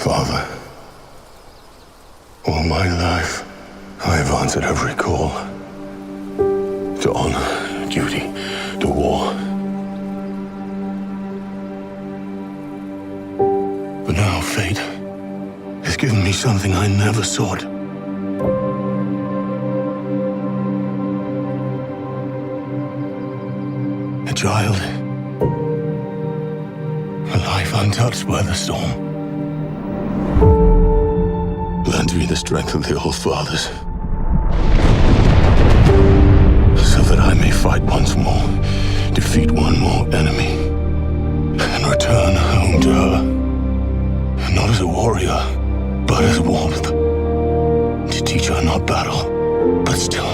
Father, all my life, I have answered every call. To honor, duty, to war. But now fate has given me something I never sought. A child. A life untouched by the storm. Lend me the strength of the old fathers, so that I may fight once more, defeat one more enemy, and return home to her, not as a warrior, but as warmth, to teach her not battle, but still